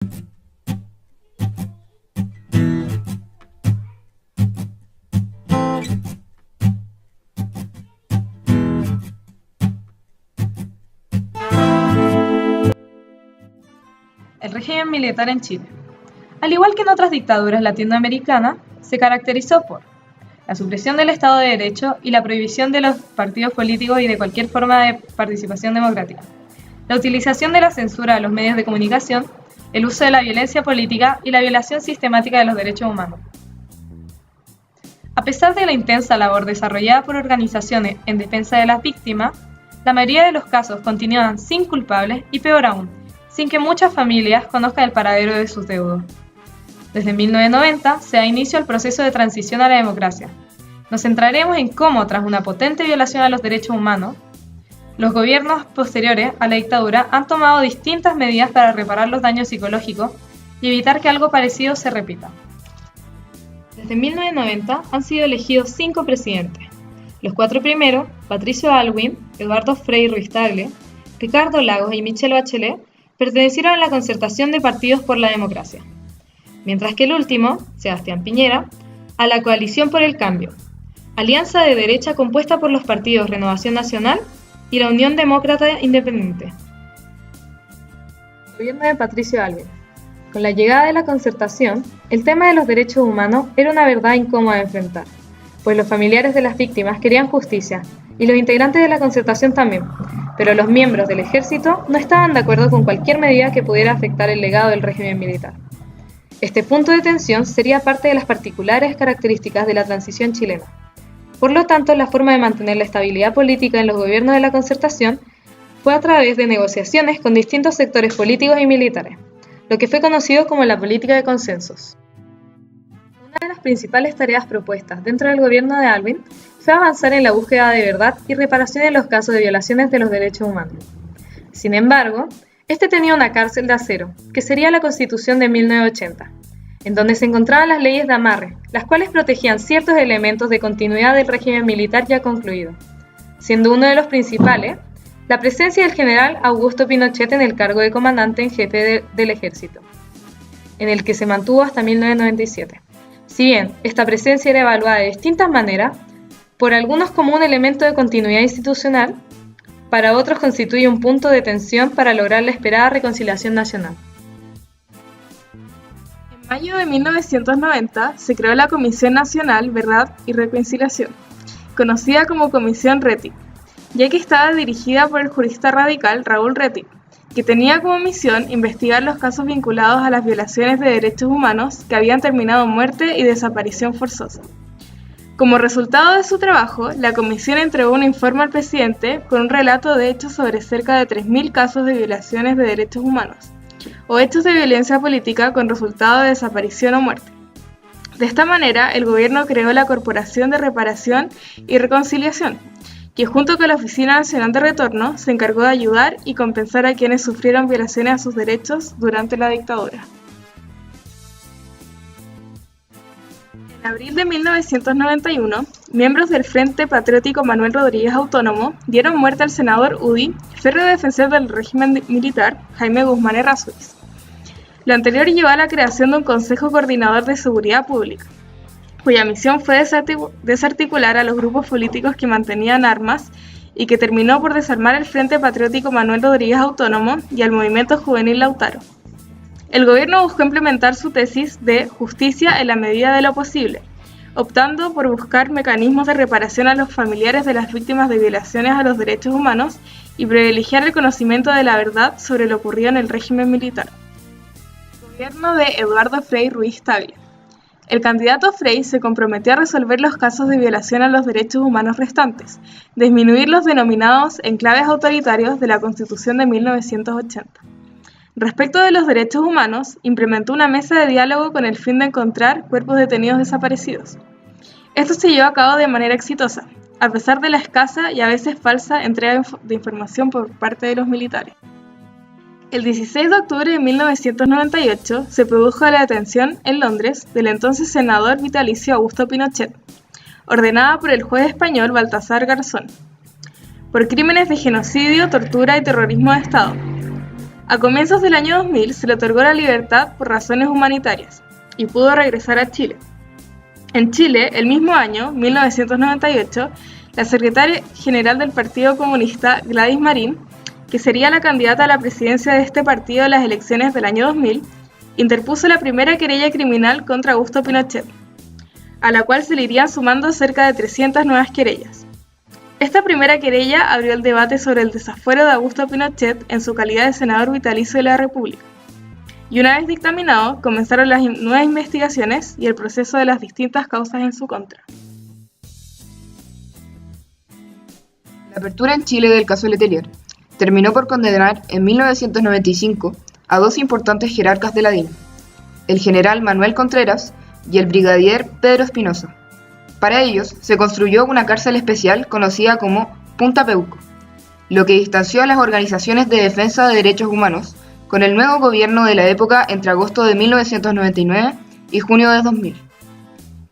El régimen militar en Chile. Al igual que en otras dictaduras latinoamericanas, se caracterizó por la supresión del Estado de Derecho y la prohibición de los partidos políticos y de cualquier forma de participación democrática, la utilización de la censura a los medios de comunicación, el uso de la violencia política y la violación sistemática de los derechos humanos. A pesar de la intensa labor desarrollada por organizaciones en defensa de las víctimas, la mayoría de los casos continúan sin culpables y, peor aún, sin que muchas familias conozcan el paradero de sus deudos. Desde 1990 se da inicio al proceso de transición a la democracia. Nos centraremos en cómo, tras una potente violación a los derechos humanos, los gobiernos posteriores a la dictadura han tomado distintas medidas para reparar los daños psicológicos y evitar que algo parecido se repita. Desde 1990 han sido elegidos 5 presidentes. Los 4 primeros, Patricio Aylwin, Eduardo Frei Ruiz-Tagle, Ricardo Lagos y Michelle Bachelet, pertenecieron a la Concertación de Partidos por la Democracia, mientras que el último, Sebastián Piñera, a la Coalición por el Cambio, alianza de derecha compuesta por los partidos Renovación Nacional y la Unión Demócrata Independiente. Gobierno de Patricio Aylwin. Con la llegada de la Concertación, el tema de los derechos humanos era una verdad incómoda de enfrentar, pues los familiares de las víctimas querían justicia, y los integrantes de la Concertación también, pero los miembros del ejército no estaban de acuerdo con cualquier medida que pudiera afectar el legado del régimen militar. Este punto de tensión sería parte de las particulares características de la transición chilena. Por lo tanto, la forma de mantener la estabilidad política en los gobiernos de la Concertación fue a través de negociaciones con distintos sectores políticos y militares, lo que fue conocido como la política de consensos. Una de las principales tareas propuestas dentro del gobierno de Aylwin fue avanzar en la búsqueda de verdad y reparación en los casos de violaciones de los derechos humanos. Sin embargo, este tenía una cárcel de acero, que sería la Constitución de 1980, en donde se encontraban las leyes de amarre, las cuales protegían ciertos elementos de continuidad del régimen militar ya concluido, siendo uno de los principales la presencia del general Augusto Pinochet en el cargo de comandante en jefe del ejército, en el que se mantuvo hasta 1997. Si bien esta presencia era evaluada de distintas maneras, por algunos como un elemento de continuidad institucional, para otros constituye un punto de tensión para lograr la esperada reconciliación nacional. En mayo de 1990 se creó la Comisión Nacional Verdad y Reconciliación, conocida como Comisión Rettig, ya que estaba dirigida por el jurista radical Raúl Rettig, que tenía como misión investigar los casos vinculados a las violaciones de derechos humanos que habían terminado en muerte y desaparición forzosa. Como resultado de su trabajo, la comisión entregó un informe al presidente con un relato de hechos sobre cerca de 3.000 casos de violaciones de derechos humanos, o hechos de violencia política con resultado de desaparición o muerte. De esta manera, el gobierno creó la Corporación de Reparación y Reconciliación, que junto con la Oficina Nacional de Retorno se encargó de ayudar y compensar a quienes sufrieron violaciones a sus derechos durante la dictadura. En abril de 1991, miembros del Frente Patriótico Manuel Rodríguez Autónomo dieron muerte al senador UDI, férreo defensor del régimen militar, Jaime Guzmán Errázuriz. Lo anterior llevó a la creación de un Consejo Coordinador de Seguridad Pública, cuya misión fue desarticular a los grupos políticos que mantenían armas y que terminó por desarmar el Frente Patriótico Manuel Rodríguez Autónomo y al Movimiento Juvenil Lautaro. El gobierno buscó implementar su tesis de justicia en la medida de lo posible, optando por buscar mecanismos de reparación a los familiares de las víctimas de violaciones a los derechos humanos y privilegiar el conocimiento de la verdad sobre lo ocurrido en el régimen militar. Gobierno de Eduardo Frei Ruiz-Tagle. El candidato Frei se comprometió a resolver los casos de violación a los derechos humanos restantes, disminuir los denominados enclaves autoritarios de la Constitución de 1980. Respecto de los derechos humanos, implementó una mesa de diálogo con el fin de encontrar cuerpos detenidos desaparecidos. Esto se llevó a cabo de manera exitosa, a pesar de la escasa y a veces falsa entrega de información por parte de los militares. El 16 de octubre de 1998 se produjo la detención en Londres del entonces senador vitalicio Augusto Pinochet, ordenada por el juez español Baltasar Garzón, por crímenes de genocidio, tortura y terrorismo de Estado. A comienzos del año 2000 se le otorgó la libertad por razones humanitarias y pudo regresar a Chile. En Chile, el mismo año, 1998, la secretaria general del Partido Comunista, Gladys Marín, que sería la candidata a la presidencia de este partido en las elecciones del año 2000, interpuso la primera querella criminal contra Augusto Pinochet, a la cual se le irían sumando cerca de 300 nuevas querellas. Esta primera querella abrió el debate sobre el desafuero de Augusto Pinochet en su calidad de senador vitalicio de la República. Y una vez dictaminado, comenzaron las nuevas investigaciones y el proceso de las distintas causas en su contra. La apertura en Chile del caso Letelier terminó por condenar en 1995 a dos importantes jerarcas de la DIN, el general Manuel Contreras y el brigadier Pedro Espinosa. Para ellos se construyó una cárcel especial conocida como Punta Peuco, lo que distanció a las organizaciones de defensa de derechos humanos con el nuevo gobierno de la época entre agosto de 1999 y junio de 2000.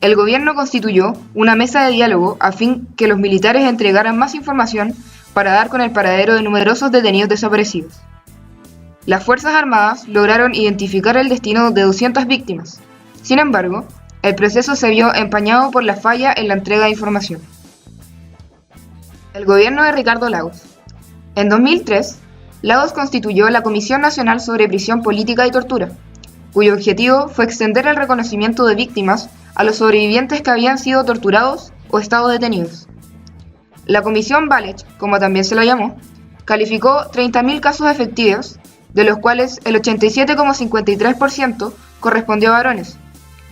El gobierno constituyó una mesa de diálogo a fin que los militares entregaran más información para dar con el paradero de numerosos detenidos desaparecidos. Las Fuerzas Armadas lograron identificar el destino de 200 víctimas. Sin embargo, el proceso se vio empañado por la falla en la entrega de información. El gobierno de Ricardo Lagos. En 2003, Lagos constituyó la Comisión Nacional sobre Prisión Política y Tortura, cuyo objetivo fue extender el reconocimiento de víctimas a los sobrevivientes que habían sido torturados o estado detenidos. La Comisión Valech, como también se la llamó, calificó 30.000 casos efectivos, de los cuales el 87,53% correspondió a varones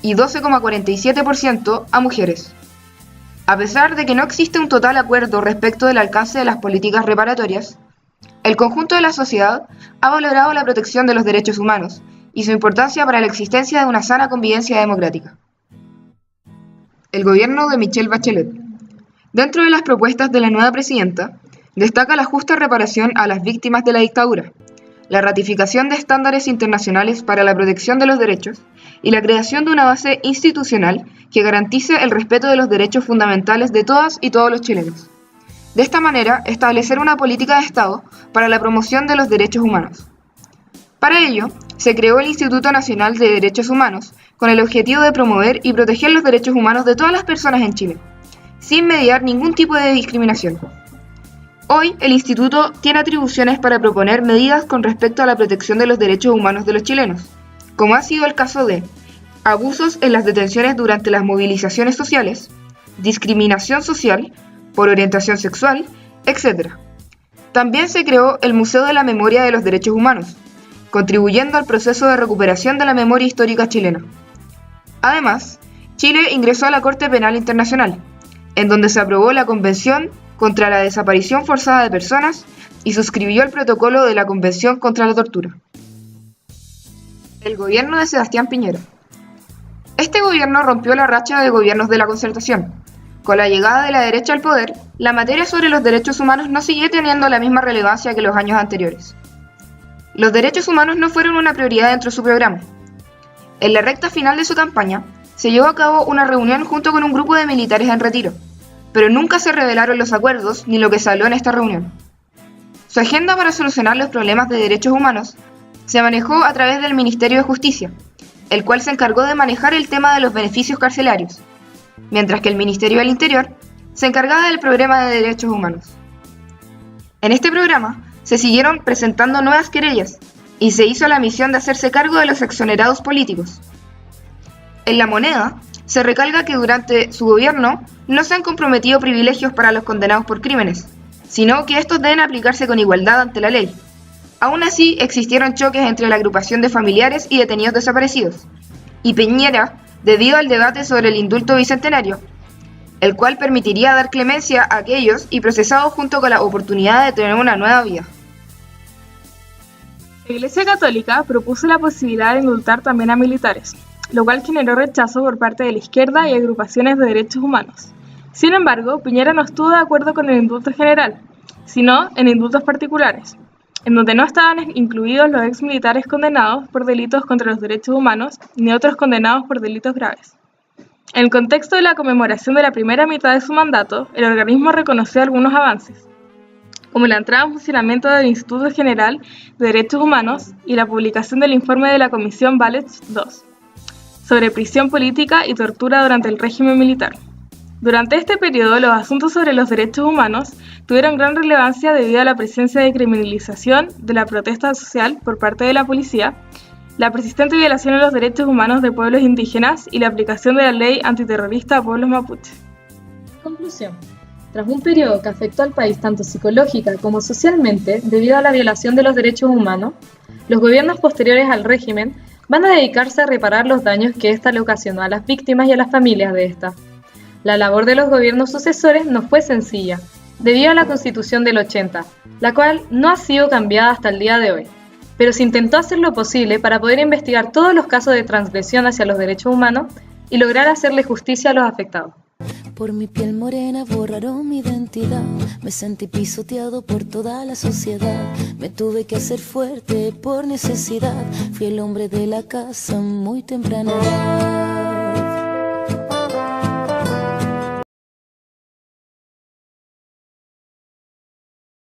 y 12,47% a mujeres. A pesar de que no existe un total acuerdo respecto del alcance de las políticas reparatorias, el conjunto de la sociedad ha valorado la protección de los derechos humanos y su importancia para la existencia de una sana convivencia democrática. El gobierno de Michelle Bachelet. Dentro de las propuestas de la nueva presidenta, destaca la justa reparación a las víctimas de la dictadura, la ratificación de estándares internacionales para la protección de los derechos y la creación de una base institucional que garantice el respeto de los derechos fundamentales de todas y todos los chilenos. De esta manera, establecer una política de Estado para la promoción de los derechos humanos. Para ello, se creó el Instituto Nacional de Derechos Humanos con el objetivo de promover y proteger los derechos humanos de todas las personas en Chile, sin mediar ningún tipo de discriminación. Hoy, el instituto tiene atribuciones para proponer medidas con respecto a la protección de los derechos humanos de los chilenos, como ha sido el caso de abusos en las detenciones durante las movilizaciones sociales, discriminación social por orientación sexual, etc. También se creó el Museo de la Memoria de los Derechos Humanos, contribuyendo al proceso de recuperación de la memoria histórica chilena. Además, Chile ingresó a la Corte Penal Internacional, en donde se aprobó la Convención contra la Desaparición Forzada de Personas y suscribió el protocolo de la Convención contra la Tortura. El gobierno de Sebastián Piñera. Este gobierno rompió la racha de gobiernos de la Concertación. Con la llegada de la derecha al poder, la materia sobre los derechos humanos no sigue teniendo la misma relevancia que los años anteriores. Los derechos humanos no fueron una prioridad dentro de su programa. En la recta final de su campaña, se llevó a cabo una reunión junto con un grupo de militares en retiro, pero nunca se revelaron los acuerdos ni lo que se habló en esta reunión. Su agenda para solucionar los problemas de derechos humanos se manejó a través del Ministerio de Justicia, el cual se encargó de manejar el tema de los beneficios carcelarios, mientras que el Ministerio del Interior se encargaba del programa de derechos humanos. En este programa se siguieron presentando nuevas querellas y se hizo la misión de hacerse cargo de los exonerados políticos. En La Moneda se recalca que durante su gobierno no se han comprometido privilegios para los condenados por crímenes, sino que estos deben aplicarse con igualdad ante la ley. Aún así, existieron choques entre la agrupación de familiares y detenidos desaparecidos, y Piñera, debido al debate sobre el indulto bicentenario, el cual permitiría dar clemencia a aquellos y procesados junto con la oportunidad de tener una nueva vida. La Iglesia Católica propuso la posibilidad de indultar también a militares, lo cual generó rechazo por parte de la izquierda y agrupaciones de derechos humanos. Sin embargo, Piñera no estuvo de acuerdo con el indulto general, sino en indultos particulares, en donde no estaban incluidos los exmilitares condenados por delitos contra los derechos humanos ni otros condenados por delitos graves. En el contexto de la conmemoración de la primera mitad de su mandato, el organismo reconoció algunos avances. como la entrada en funcionamiento del Instituto General de Derechos Humanos y la publicación del informe de la Comisión Valets II sobre prisión política y tortura durante el régimen militar. Durante este periodo, los asuntos sobre los derechos humanos tuvieron gran relevancia debido a la presencia de criminalización de la protesta social por parte de la policía, la persistente violación de los derechos humanos de pueblos indígenas y la aplicación de la ley antiterrorista a pueblos mapuches. Conclusión. Tras un periodo que afectó al país tanto psicológica como socialmente debido a la violación de los derechos humanos, los gobiernos posteriores al régimen van a dedicarse a reparar los daños que ésta le ocasionó a las víctimas y a las familias de ésta. La labor de los gobiernos sucesores no fue sencilla, debido a la Constitución del 80, la cual no ha sido cambiada hasta el día de hoy, pero se intentó hacer lo posible para poder investigar todos los casos de transgresión hacia los derechos humanos y lograr hacerle justicia a los afectados. Por mi piel morena borraron mi identidad. Me sentí pisoteado por toda la sociedad. Me tuve que hacer fuerte por necesidad. Fui el hombre de la casa muy temprana edad.